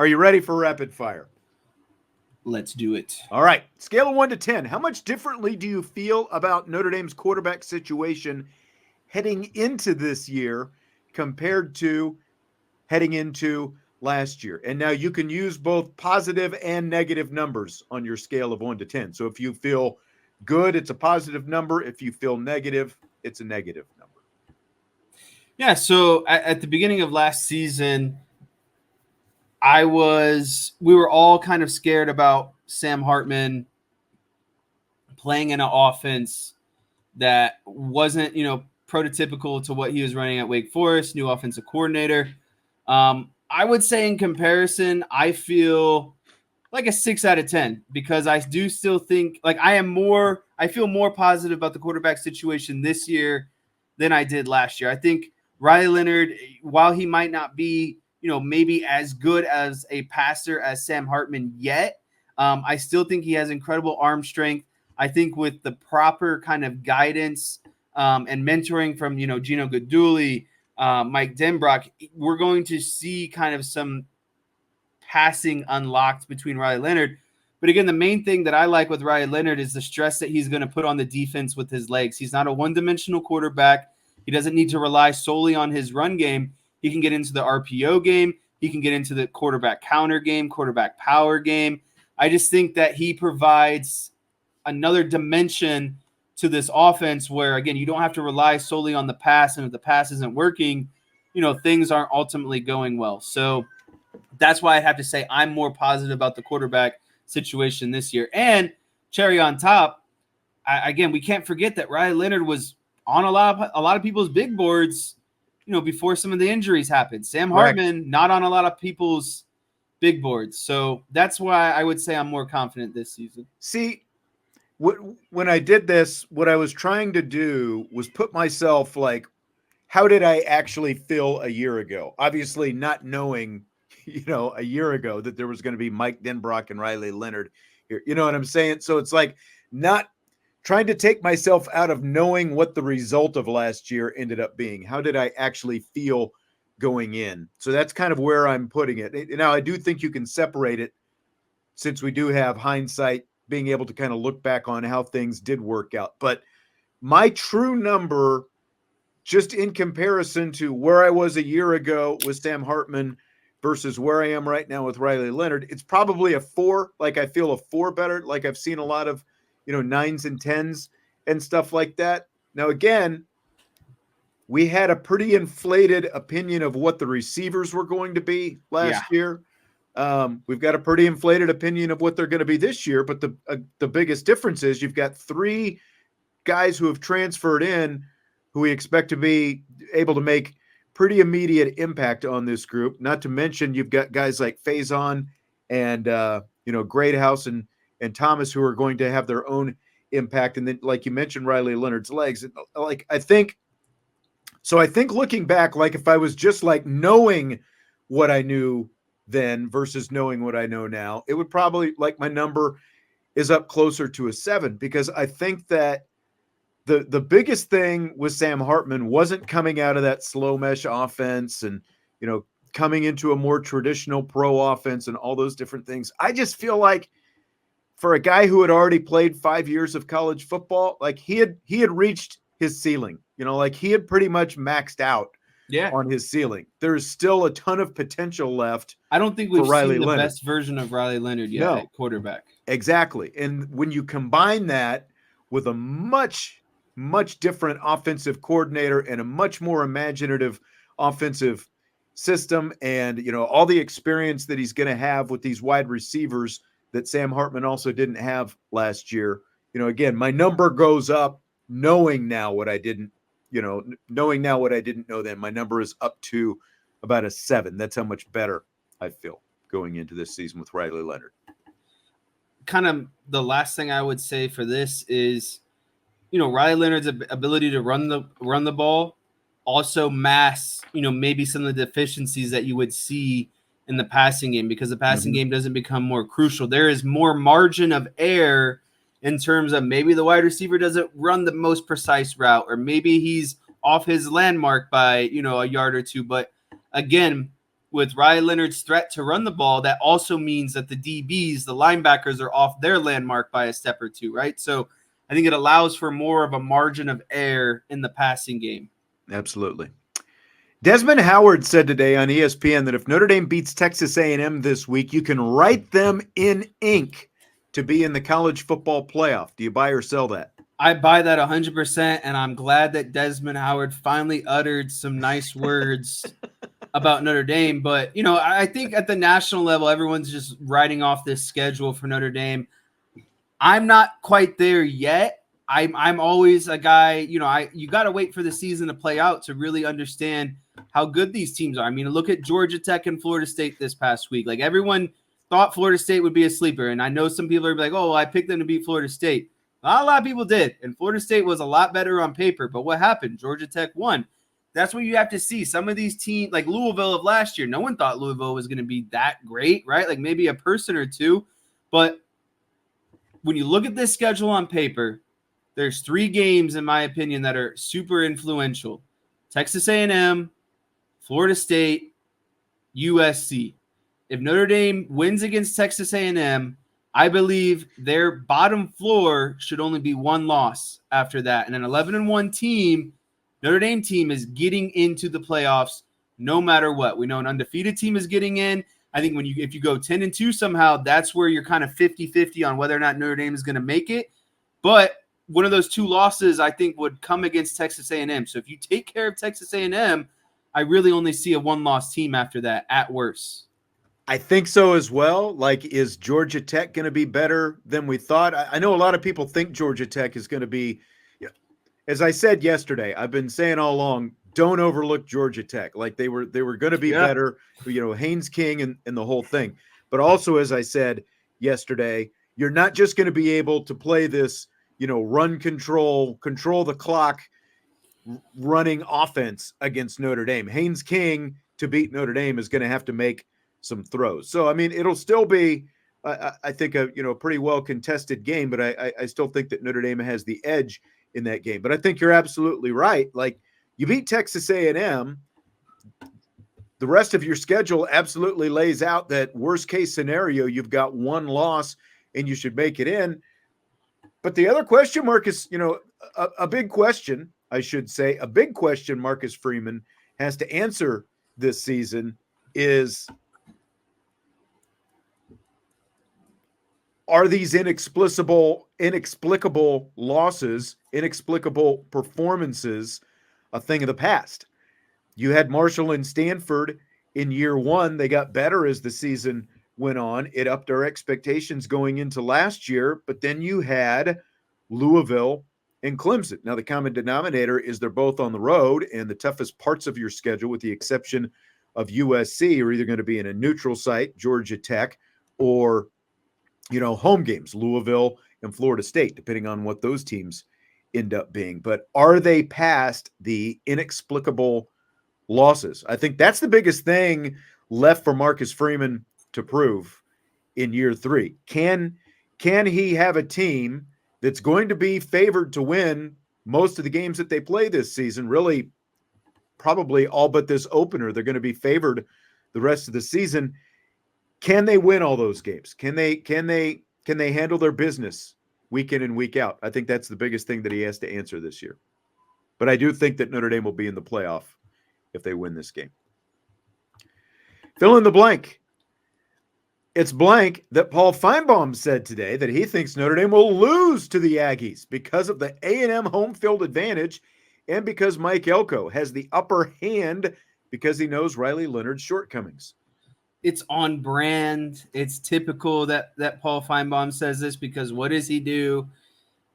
Are you ready for rapid fire? Let's do it. All right. Scale of 1 to 10. How much differently do you feel about Notre Dame's quarterback situation heading into this year compared to heading into last year? And now you can use both positive and negative numbers on your scale of 1 to 10. So if you feel good, it's a positive number. If you feel negative, it's a negative number. Yeah, so at the beginning of last season, we were all kind of scared about Sam Hartman playing in an offense that wasn't, prototypical to what he was running at Wake Forest, new offensive coordinator. I would say in comparison, I feel like a 6 out of 10 because I do still think I feel more positive about the quarterback situation this year than I did last year. I think Riley Leonard, while he might not be, maybe as good as a passer as Sam Hartman yet, I still think he has incredible arm strength. I think with the proper kind of guidance and mentoring from, Gino Guidugli, Mike Denbrock, we're going to see kind of some passing unlocked between Riley Leonard. But again, the main thing that I like with Riley Leonard is the stress that he's going to put on the defense with his legs. He's not a one-dimensional quarterback. He doesn't need to rely solely on his run game. He can get into the RPO game. He can get into the quarterback counter game, quarterback power game. I just think that he provides another dimension to this offense where, again, you don't have to rely solely on the pass. And if the pass isn't working, things aren't ultimately going well. So that's why I have to say I'm more positive about the quarterback situation this year. And cherry on top, again, we can't forget that Riley Leonard was on a lot of people's big boards, before some of the injuries happened. Sam Hartman, not on a lot of people's big boards. So that's why I would say I'm more confident this season. See, when I did this, what I was trying to do was put myself like, how did I actually feel a year ago? Obviously not knowing, a year ago that there was going to be Mike Denbrock and Riley Leonard here. You know what I'm saying? So it's like not trying to take myself out of knowing what the result of last year ended up being. How did I actually feel going in? So that's kind of where I'm putting it. Now, I do think you can separate it since we do have hindsight, being able to kind of look back on how things did work out. But my true number, just in comparison to where I was a year ago with Sam Hartman versus where I am right now with Riley Leonard, it's probably a 4. Like I feel a 4 better. Like I've seen a lot of, 9s and 10s and stuff like that. Now, again, we had a pretty inflated opinion of what the receivers were going to be last year. We've got a pretty inflated opinion of what they're going to be this year. But the biggest difference is you've got 3 guys who have transferred in who we expect to be able to make pretty immediate impact on this group. Not to mention you've got guys like Faison and, Greathouse and Thomas who are going to have their own impact. And then, like you mentioned, Riley Leonard's legs. I think looking back, like if I was just like knowing what I knew then versus knowing what I know now, it would probably, like, my number is up closer to a 7, because I think that the biggest thing with Sam Hartman wasn't coming out of that slow mesh offense and, coming into a more traditional pro offense and all those different things. I just feel like for a guy who had already played 5 years of college football, like he had reached his ceiling, like he had pretty much maxed out on his ceiling. There's still a ton of potential left. I don't think we've seen the best version of Riley Leonard yet at quarterback. Exactly. And when you combine that with a much, much different offensive coordinator and a much more imaginative offensive system and, all the experience that he's going to have with these wide receivers that Sam Hartman also didn't have last year, again, my number goes up knowing now what I didn't know then. My number is up to about a 7. That's how much better I feel going into this season with Riley Leonard. Kind of the last thing I would say for this is, Riley Leonard's ability to run the ball also masks, maybe some of the deficiencies that you would see in the passing game, because the passing game doesn't become more crucial. There is more margin of error in terms of maybe the wide receiver doesn't run the most precise route, or maybe he's off his landmark by, a yard or two. But again, with Riley Leonard's threat to run the ball, that also means that the DBs, the linebackers, are off their landmark by a step or two, right? So I think it allows for more of a margin of error in the passing game. Absolutely. Desmond Howard said today on ESPN that if Notre Dame beats Texas A&M this week, you can write them in ink to be in the college football playoff. Do you buy or sell that? I buy that 100%, and I'm glad that Desmond Howard finally uttered some nice words about Notre Dame. But, I think at the national level, everyone's just writing off this schedule for Notre Dame. I'm not quite there yet. I'm always a guy, you got to wait for the season to play out to really understand how good these teams are. I mean, look at Georgia Tech and Florida State this past week. Like, everyone thought Florida State would be a sleeper. And I know some people are like, oh, well, I picked them to beat Florida State. Not a lot of people did. And Florida State was a lot better on paper. But what happened? Georgia Tech won. That's what you have to see. Some of these teams, like Louisville of last year, no one thought Louisville was going to be that great, right? Like maybe a person or two. But when you look at this schedule on paper, there's 3 games, in my opinion, that are super influential. Texas A&M, Florida State, USC. If Notre Dame wins against Texas A&M, I believe their bottom floor should only be 1 loss after that. And an 11-1 team, Notre Dame team, is getting into the playoffs no matter what. We know an undefeated team is getting in. I think if you go 10-2 somehow, that's where you're kind of 50-50 on whether or not Notre Dame is going to make it. But one of those 2 losses, I think, would come against Texas A&M. So if you take care of Texas A&M, I really only see a 1-loss team after that, at worst. I think so as well. Like, is Georgia Tech going to be better than we thought? I know a lot of people think Georgia Tech is going to be, as I said yesterday, I've been saying all along, don't overlook Georgia Tech. Like they were going to be better, Haynes King and the whole thing. But also, as I said yesterday, you're not just going to be able to play this, run control the clock running offense against Notre Dame. Haynes King, to beat Notre Dame, is going to have to make some throws. So, I mean, it'll still be, I think, a pretty well contested game, but I still think that Notre Dame has the edge in that game. But I think you're absolutely right. Like, you beat Texas A&M, the rest of your schedule absolutely lays out that worst case scenario, you've got 1 loss and you should make it in. But the other question mark is, a big question, I should say, a big question Marcus Freeman has to answer this season is, are these inexplicable losses, inexplicable performances a thing of the past? You had Marshall and Stanford in year 1. They got better as the season went on. It upped our expectations going into last year, but then you had Louisville and Clemson. Now, the common denominator is they're both on the road, and the toughest parts of your schedule, with the exception of USC, are either going to be in a neutral site, Georgia Tech, or home games, Louisville and Florida State, depending on what those teams end up being. But are they past the inexplicable losses? I think that's the biggest thing left for Marcus Freeman to prove in year 3. Can he have a team that's going to be favored to win most of the games that they play this season? Really, probably all but this opener. They're going to be favored the rest of the season. Can they win all those games? Can they handle their business week in and week out? I think that's the biggest thing that he has to answer this year. But I do think that Notre Dame will be in the playoff if they win this game. Fill in the blank. It's blank that Paul Finebaum said today that he thinks Notre Dame will lose to the Aggies because of the A&M home field advantage and because Mike Elko has the upper hand because he knows Riley Leonard's shortcomings. It's on brand. It's typical that Paul Finebaum says this, because what does he do?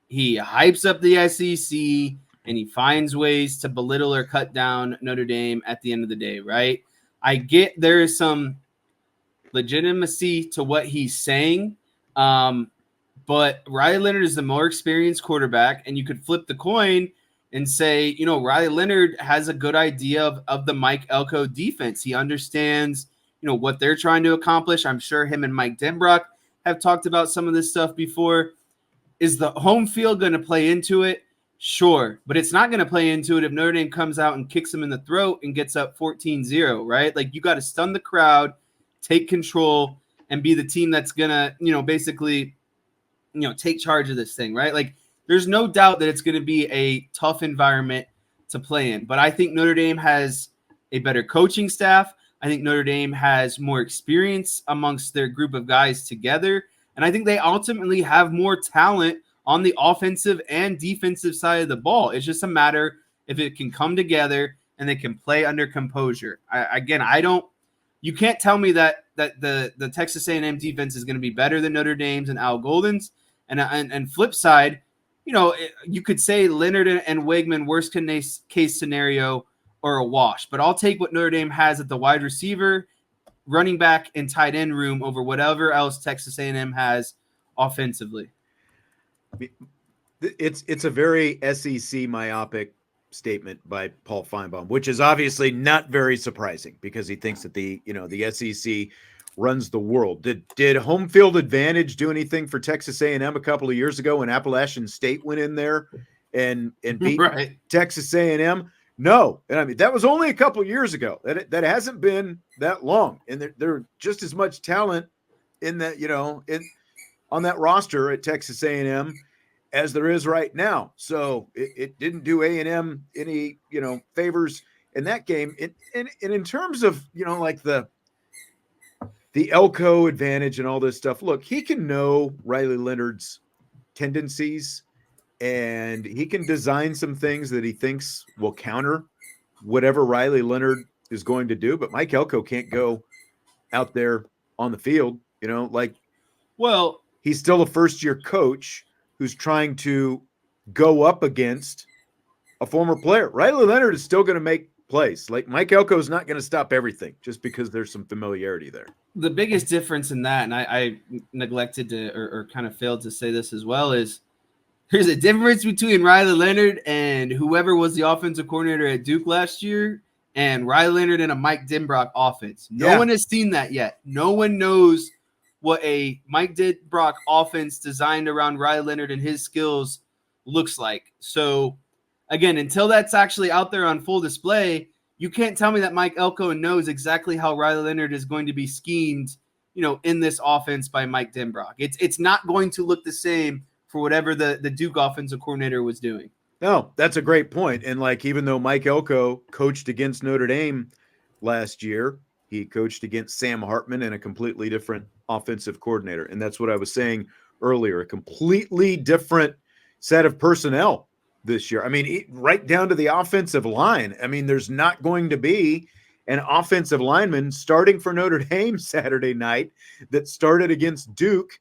He hypes up the SEC and he finds ways to belittle or cut down Notre Dame at the end of the day, right? I get there is some legitimacy to what he's saying, but Riley Leonard is the more experienced quarterback, and you could flip the coin and say, Riley Leonard has a good idea of the Mike Elko defense. He understands what they're trying to accomplish. I'm sure him and Mike Denbrock have talked about some of this stuff before. Is the home field going to play into it? Sure, but it's not going to play into it if Notre Dame comes out and kicks them in the throat and gets up 14-0, right? Like, you got to stun the crowd, take control, and be the team that's going to, basically, take charge of this thing, right? Like, there's no doubt that it's going to be a tough environment to play in. But I think Notre Dame has a better coaching staff. I think Notre Dame has more experience amongst their group of guys together. And I think they ultimately have more talent on the offensive and defensive side of the ball. It's just a matter if it can come together and they can play under composure. You can't tell me that the Texas A&M defense is going to be better than Notre Dame's and Al Golden's. And flip side, you could say Leonard and Wegman, worst case scenario, or a wash. But I'll take what Notre Dame has at the wide receiver, running back, and tight end room over whatever else Texas A&M has offensively. It's a very SEC myopic statement by Paul Finebaum, which is obviously not very surprising because he thinks that the SEC runs the world. Did home field advantage do anything for Texas A&M a couple of years ago when Appalachian State went in there and beat right. Texas A&M? No, and I mean that was only a couple of years ago. That hasn't been that long, and they're just as much talent in that on that roster at Texas A&M as there is right now. So it didn't do A&M any, favors in that game. And in terms of, like the Elko advantage and all this stuff, look, he can know Riley Leonard's tendencies and he can design some things that he thinks will counter whatever Riley Leonard is going to do. But Mike Elko can't go out there on the field, well, he's still a first-year coach who's trying to go up against a former player. Riley Leonard is still going to make plays. Like Mike Elko is not going to stop everything just because there's some familiarity there. The biggest difference in that, and I neglected to or kind of failed to say this as well, is there's a difference between Riley Leonard and whoever was the offensive coordinator at Duke last year and Riley Leonard and a Mike Denbrock offense. No one has seen that yet. No one knows what a Mike Denbrock offense designed around Riley Leonard and his skills looks like. So, again, until that's actually out there on full display, you can't tell me that Mike Elko knows exactly how Riley Leonard is going to be schemed, in this offense by Mike Denbrock. It's not going to look the same for whatever the Duke offensive coordinator was doing. No, that's a great point. And even though Mike Elko coached against Notre Dame last year, he coached against Sam Hartman and a completely different offensive coordinator. And that's what I was saying earlier, a completely different set of personnel this year. I mean, right down to the offensive line. I mean, there's not going to be an offensive lineman starting for Notre Dame Saturday night that started against Duke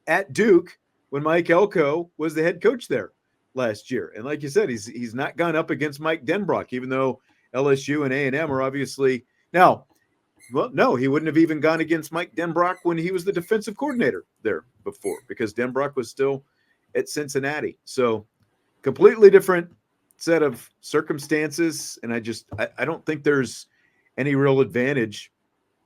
at Duke when Mike Elko was the head coach there last year. And like you said, he's not gone up against Mike Denbrock, even though LSU and A&M are obviously now. Well, no, he wouldn't have even gone against Mike Denbrock when he was the defensive coordinator there before because Denbrock was still at Cincinnati. So completely different set of circumstances. And I don't think there's any real advantage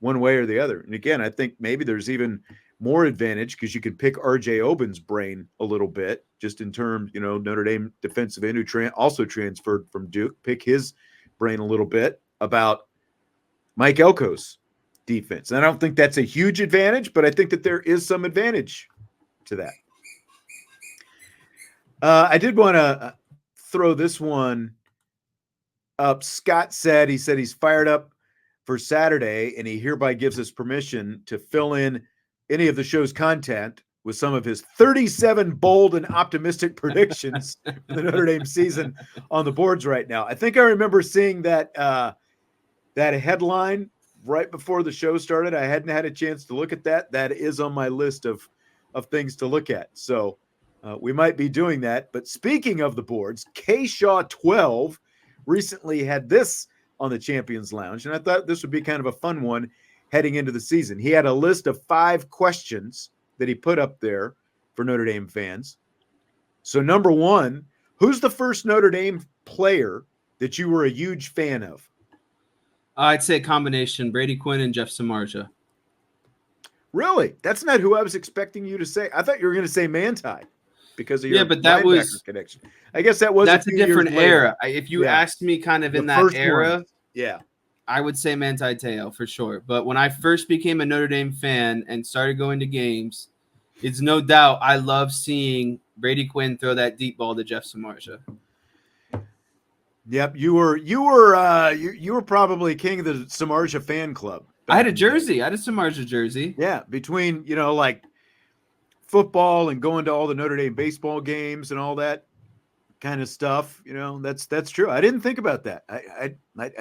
one way or the other. And again, I think maybe there's even more advantage because you can pick RJ Oben's brain a little bit just in terms, Notre Dame defensive end who also transferred from Duke, pick his brain a little bit about Mike Elko's defense. And I don't think that's a huge advantage, but I think that there is some advantage to that. I did want to throw this one up. Scott said he's fired up for Saturday, and he hereby gives us permission to fill in any of the show's content with some of his 37 bold and optimistic predictions for the Notre Dame season on the boards right now. I think I remember seeing that headline right before the show started. I hadn't had a chance to look at that. That is on my list of things to look at. So we might be doing that. But speaking of the boards, K Shaw 12 recently had this on the Champions Lounge, and I thought this would be kind of a fun one heading into the season. He had a list of 5 questions that he put up there for Notre Dame fans. So number 1, who's the first Notre Dame player that you were a huge fan of? I'd say a combination, Brady Quinn and Jeff Samardzija. Really? That's not who I was expecting you to say. I thought you were going to say Manti. because of Yeah, your but that linebacker connection. I guess that was that's a a few years different later. era. If you asked me kind of in The that first era, ones. Yeah. I would say Manti Te'o for sure. But when I first became a Notre Dame fan and started going to games, it's no doubt I love seeing Brady Quinn throw that deep ball to Jeff Samardzija. Yep, you were probably king of the Samardzija fan club. I had a jersey. I had a Samardzija jersey. Yeah, between like football and going to all the Notre Dame baseball games and all that kind of stuff, that's true. I didn't think about that. I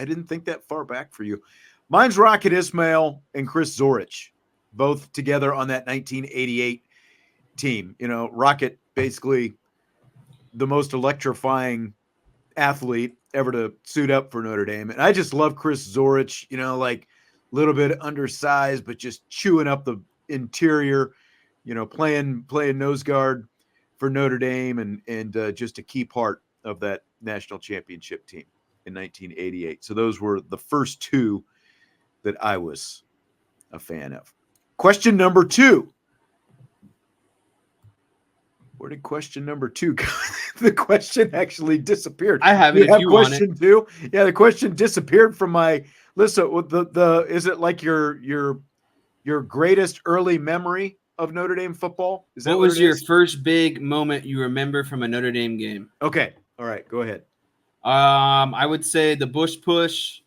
didn't think that far back for you. Mine's Rocket Ismail and Chris Zorich, both together on that 1988 team. Rocket basically the most electrifying athlete ever to suit up for Notre Dame, and I just love Chris Zorich. Like a little bit undersized, but just chewing up the interior. Playing nose guard for Notre Dame and just a key part of that national championship team in 1988. So those were the first two that I was a fan of. Question number 2. Where did question number 2 go? The question actually disappeared. I have it if you want it. Question 2? Yeah, the question disappeared from my list. So the is it like your greatest early memory of Notre Dame football? Is that what was your is? first big moment you remember from a Notre Dame game? Okay. All right. Go ahead. I would say the Bush push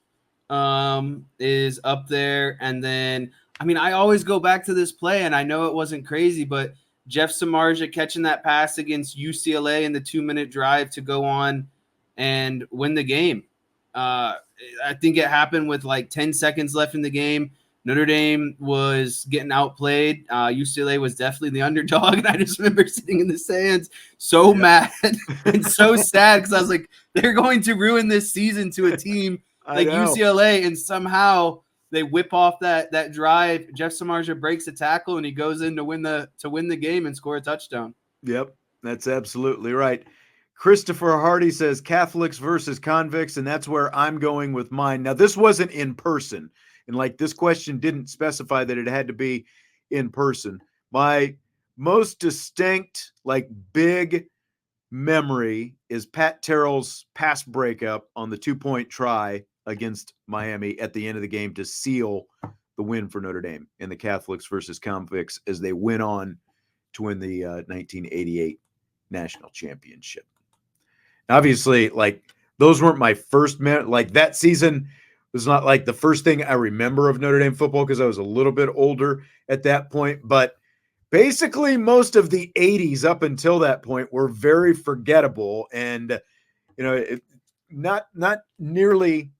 is up there. And then, I always go back to this play, and I know it wasn't crazy, but Jeff Samardzija catching that pass against UCLA in the 2-minute drive to go on and win the game. I think it happened with like 10 seconds left in the game. Notre Dame was getting outplayed. UCLA was definitely the underdog, and I just remember sitting in the stands so mad and so sad because I was like, they're going to ruin this season to a team like UCLA, and somehow they whip off that drive. Jeff Samardzija breaks a tackle, and he goes in to win the game and score a touchdown. Yep, that's absolutely right. Christopher Hardy says Catholics versus convicts, and that's where I'm going with mine. Now, this wasn't in person. And like this question didn't specify that it had to be in person. My most distinct, like big memory is Pat Terrell's pass breakup on the 2-point try against Miami at the end of the game to seal the win for Notre Dame in the Catholics versus convicts as they went on to win the 1988 national championship. Obviously, like those weren't my first like that season was not like the first thing I remember of Notre Dame football because I was a little bit older at that point. But basically, most of the 80s up until that point were very forgettable, and not nearly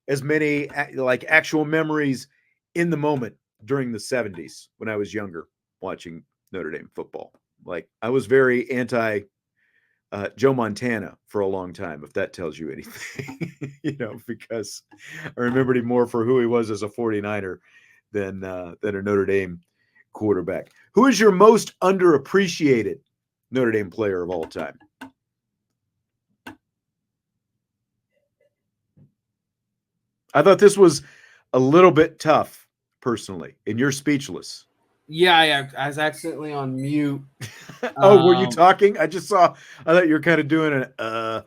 as many like actual memories in the moment during the 70s when I was younger watching Notre Dame football. Like I was very anti Joe Montana for a long time, if that tells you anything, because I remembered him more for who he was as a 49er than a Notre Dame quarterback. Who is your most underappreciated Notre Dame player of all time? I thought this was a little bit tough, personally, and you're speechless. Yeah, I was accidentally on mute. Oh, were you talking? I thought you were kind of doing an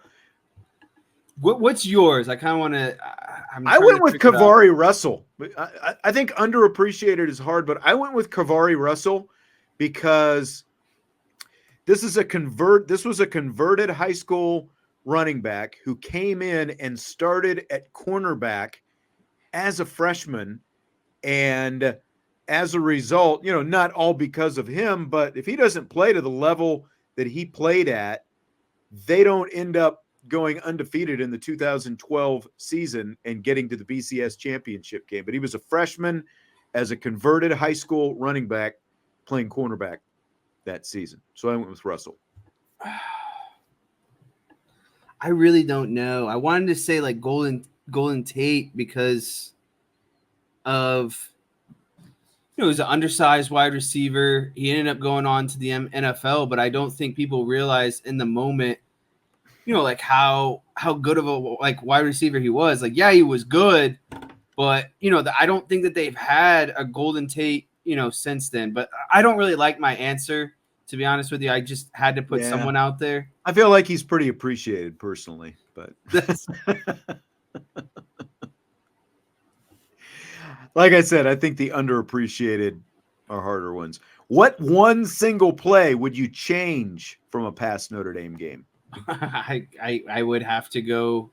What's yours? I kind of want to. I went with Kavari Russell. I think underappreciated is hard, but I went with Kavari Russell because this was a converted high school running back who came in and started at cornerback as a freshman, and as a result, not all because of him, but if he doesn't play to the level that he played at, they don't end up going undefeated in the 2012 season and getting to the BCS championship game. But he was a freshman as a converted high school running back playing cornerback that season. So I went with Russell. I really don't know. I wanted to say like Golden Tate because of he was an undersized wide receiver. He ended up going on to the NFL, but I don't think people realize in the moment, like how good of a like wide receiver he was. Like, yeah, he was good, but I don't think that they've had a Golden Tate, since then. But I don't really like my answer To be honest with you, I just had to put someone out there. I feel like he's pretty appreciated personally, but like I said, I think the underappreciated are harder ones. What one single play would you change from a past Notre Dame game? I would have to go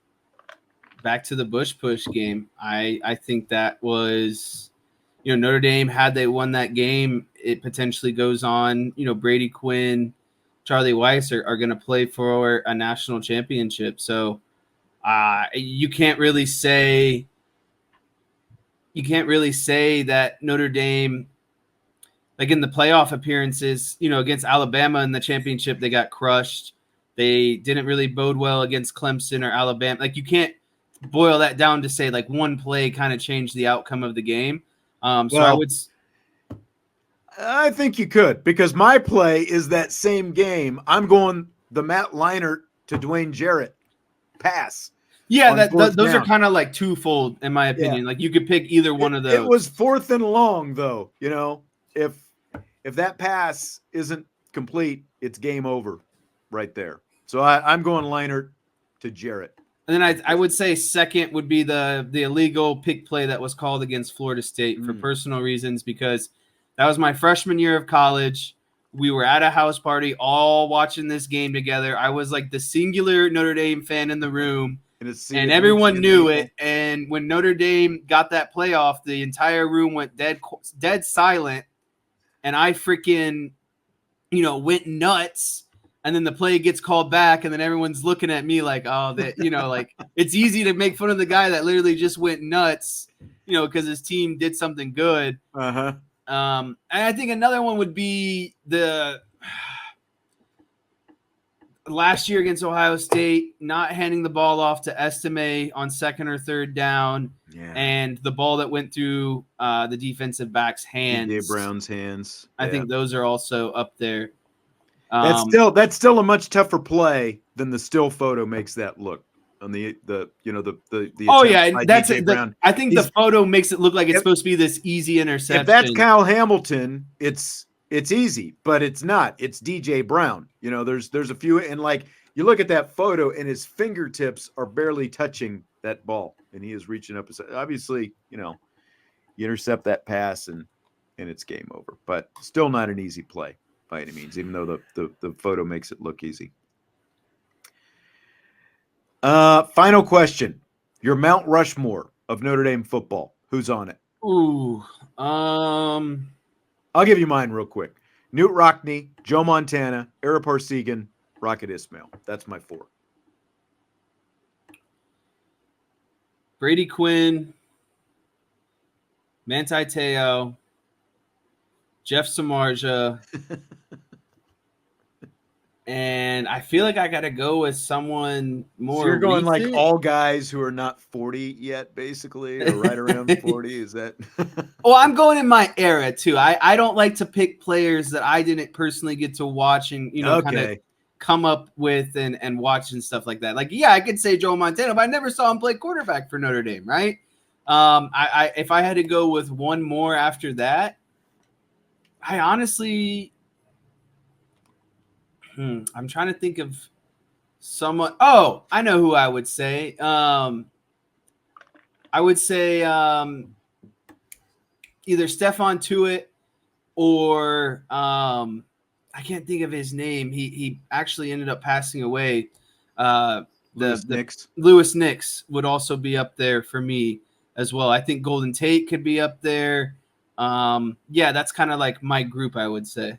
back to the Bush push game. I think that was, Notre Dame, had they won that game, it potentially goes on, Brady Quinn, Charlie Weiss are going to play for a national championship. So you can't really say that Notre Dame, like in the playoff appearances, against Alabama in the championship, they got crushed. They didn't really bode well against Clemson or Alabama. Like, you can't boil that down to say like one play kind of changed the outcome of the game. I think you could, because my play is that same game. I'm going the Matt Leinart to Dwayne Jarrett pass. Yeah, those are kind of like twofold in my opinion. Yeah. Like, you could pick either one of those. It was 4th and long though. If that pass isn't complete, it's game over right there. So I'm going Leinart to Jarrett. And then I would say second would be the illegal pick play that was called against Florida State for personal reasons, because that was my freshman year of college. We were at a house party all watching this game together. I was like the singular Notre Dame fan in the room, and everyone knew it. And when Notre Dame got that playoff, the entire room went dead silent, and I freaking, went nuts. And then the play gets called back, and then everyone's looking at me like, oh, that, like, it's easy to make fun of the guy that literally just went nuts, because his team did something good. Uh-huh. And I think another one would be the last year against Ohio State, not handing the ball off to Estime on 2nd or 3rd down, and the ball that went through the defensive back's hands. DJ Brown's hands. I think those are also up there. That's still a much tougher play than the still photo makes that look on the oh yeah, that's it. I think the photo makes it look like it's supposed to be this easy interception. If that's Kyle Hamilton, it's easy, but it's not. It's DJ Brown. There's a few, and like you look at that photo, and his fingertips are barely touching that ball, and he is reaching up. Obviously, you intercept that pass, and it's game over. But still not an easy play by any means, even though the photo makes it look easy. Final question. Your Mount Rushmore of Notre Dame football. Who's on it? Ooh. I'll give you mine real quick. Newt Rockne, Joe Montana, Ara Parsegan, Rocket Ismail. That's my 4. Brady Quinn, Manti Te'o, Jeff Samardzija, and I feel like I got to go with someone more. So you're going recent? Like all guys who are not 40 yet, basically, or right around 40. Is that? Well, I'm going in my era too. I don't like to pick players that I didn't personally get to watch and kind of come up with and watch and stuff like that. Like, I could say Joe Montana, but I never saw him play quarterback for Notre Dame, right? If I had to go with one more after that, I honestly. I'm trying to think of someone. Oh, I know who I would say. I would say either Stephon Tuitt or I can't think of his name. He actually ended up passing away. Lewis Nix would also be up there for me as well. I think Golden Tate could be up there. That's kind of like my group, I would say.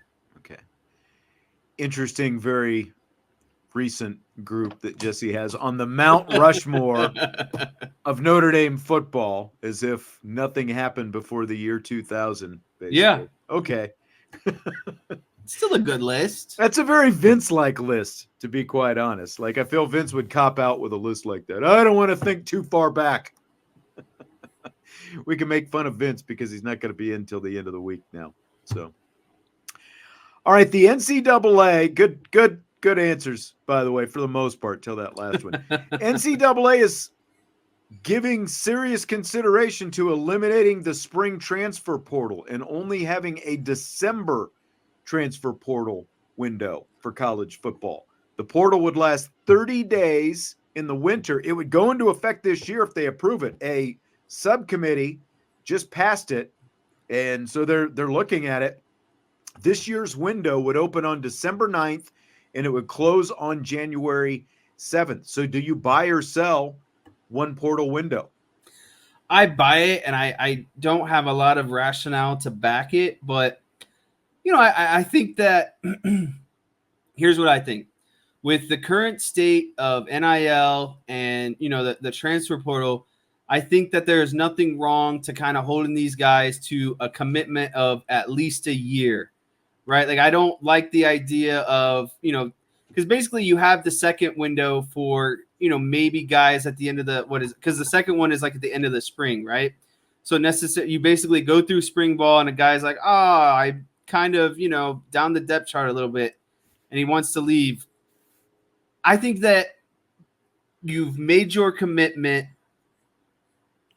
Interesting, very recent group that Jesse has on the Mount Rushmore of Notre Dame football, as if nothing happened before the year 2000. Basically. Yeah. Okay. Still a good list. That's a very Vince-like list, to be quite honest. Like, I feel Vince would cop out with a list like that. I don't want to think too far back. We can make fun of Vince because he's not going to be in until the end of the week now. So. All right, the NCAA, good answers, by the way, for the most part, till that last one. NCAA is giving serious consideration to eliminating the spring transfer portal and only having a December transfer portal window for college football. The portal would last 30 days in the winter. It would go into effect this year if they approve it. A subcommittee just passed it, and so they're looking at it. This year's window would open on December 9th, and it would close on January 7th. So do you buy or sell one portal window? I buy it, and I don't have a lot of rationale to back it, but I think that here's what I think. With the current state of NIL and the transfer portal, I think that there's nothing wrong to kind of holding these guys to a commitment of at least a year, right? Like I don't like the idea of because basically you have the second window for maybe guys at the end of because the second one is like at the end of the spring, right? So you basically go through spring ball and a guy's like, I kind of down the depth chart a little bit, and he wants to leave. I think that you've made your commitment,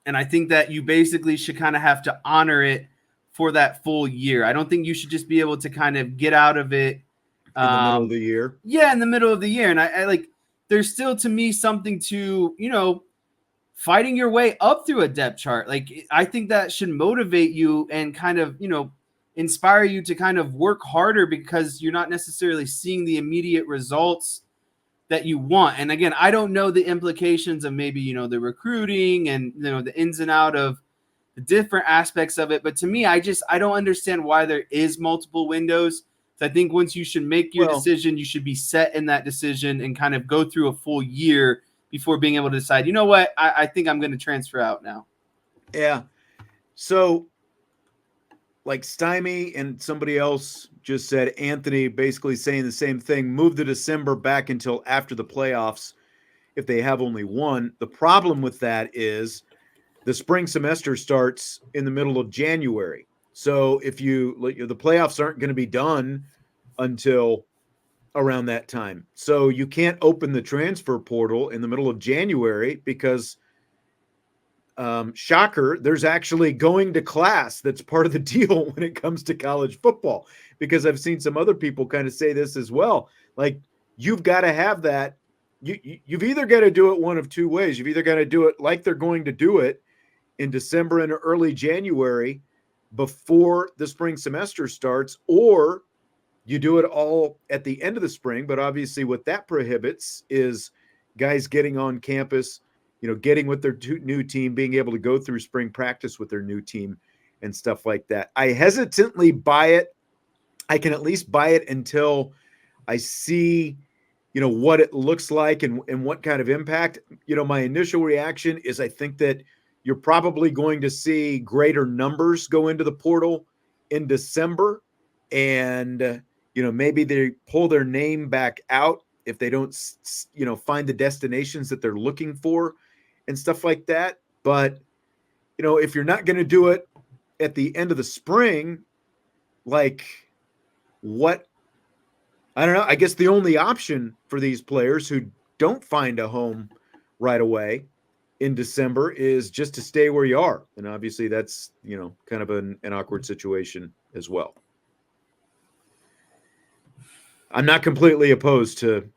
and I think that you basically should kind of have to honor it for that full year. I don't think you should just be able to kind of get out of it in the middle of the year. Yeah, in the middle of the year. And I like there's still to me something to, fighting your way up through a depth chart. Like I think that should motivate you and kind of, inspire you to kind of work harder because you're not necessarily seeing the immediate results that you want. And again, I don't know the implications of maybe, the recruiting and, the ins and out of the different aspects of it. But to me, I don't understand why there is multiple windows. So I think once you should make your decision, you should be set in that decision and kind of go through a full year before being able to decide, you know what, I think I'm going to transfer out now. Yeah. So like Stymie and somebody else just said, Anthony basically saying the same thing, move the December back until after the playoffs if they have only one. The problem with that is the spring semester starts in the middle of January. So if the playoffs aren't going to be done until around that time. So you can't open the transfer portal in the middle of January because shocker, there's actually going to class. That's part of the deal when it comes to college football, because I've seen some other people kind of say this as well. Like you've got to have that. You've either got to do it one of two ways. You've either got to do it like they're going to do it in December and early January before the spring semester starts, or you do it all at the end of the spring. But obviously what that prohibits is guys getting on campus, getting with their new team, being able to go through spring practice with their new team and stuff like that. I hesitantly buy it. I can at least buy it until I see, what it looks like and what kind of impact. My initial reaction is I think that you're probably going to see greater numbers go into the portal in December, and, maybe they pull their name back out if they don't, find the destinations that they're looking for and stuff like that. But, if you're not going to do it at the end of the spring, like what, I don't know. I guess the only option for these players who don't find a home right away in December is just to stay where you are. And obviously that's, kind of an awkward situation as well. I'm not completely opposed to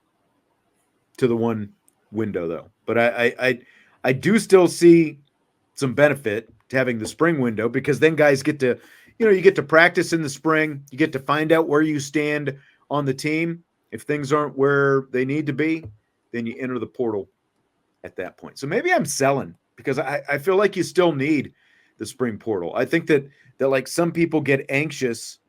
the one window though, but I do still see some benefit to having the spring window, because then guys get to, you get to practice in the spring. You get to find out where you stand on the team. If things aren't where they need to be, then you enter the portal at that point. So maybe I'm selling, because I feel like you still need the spring portal. I think that like some people get anxious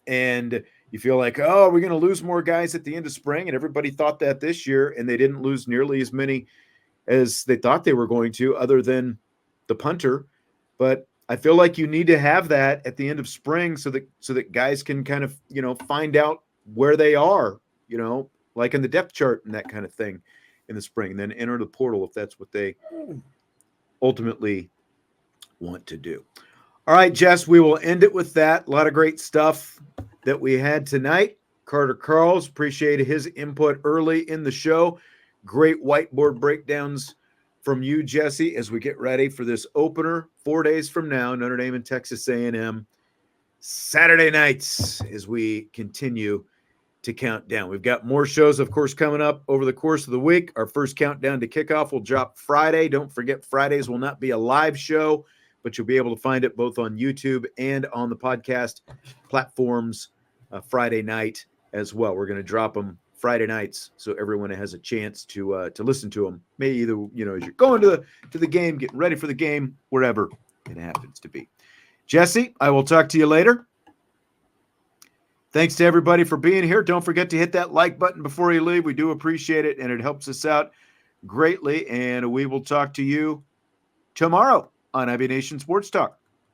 and you feel like, oh, we're going to lose more guys at the end of spring. And everybody thought that this year, and they didn't lose nearly as many as they thought they were going to, other than the punter. But I feel like you need to have that at the end of spring so that guys can kind of, find out where they are, like in the depth chart and that kind of thing in the spring, and then enter the portal if that's what they ultimately want to do. All right, Jess, we will end it with that. A lot of great stuff that we had tonight. Carter Carls, appreciated his input early in the show. Great whiteboard breakdowns from you, Jesse, as we get ready for this opener 4 days from now, Notre Dame and Texas A&M. Saturday nights as we continue to count down. We've got more shows, of course, coming up over the course of the week. Our first countdown to kickoff will drop Friday. Don't forget, Fridays will not be a live show, but you'll be able to find it both on YouTube and on the podcast platforms Friday night as well. We're going to drop them Friday nights so everyone has a chance to listen to them. Maybe either, as you're going to the game, getting ready for the game, wherever it happens to be. Jesse, I will talk to you later. Thanks to everybody for being here. Don't forget to hit that like button before you leave. We do appreciate it, and it helps us out greatly. And we will talk to you tomorrow on Ivy Nation Sports Talk.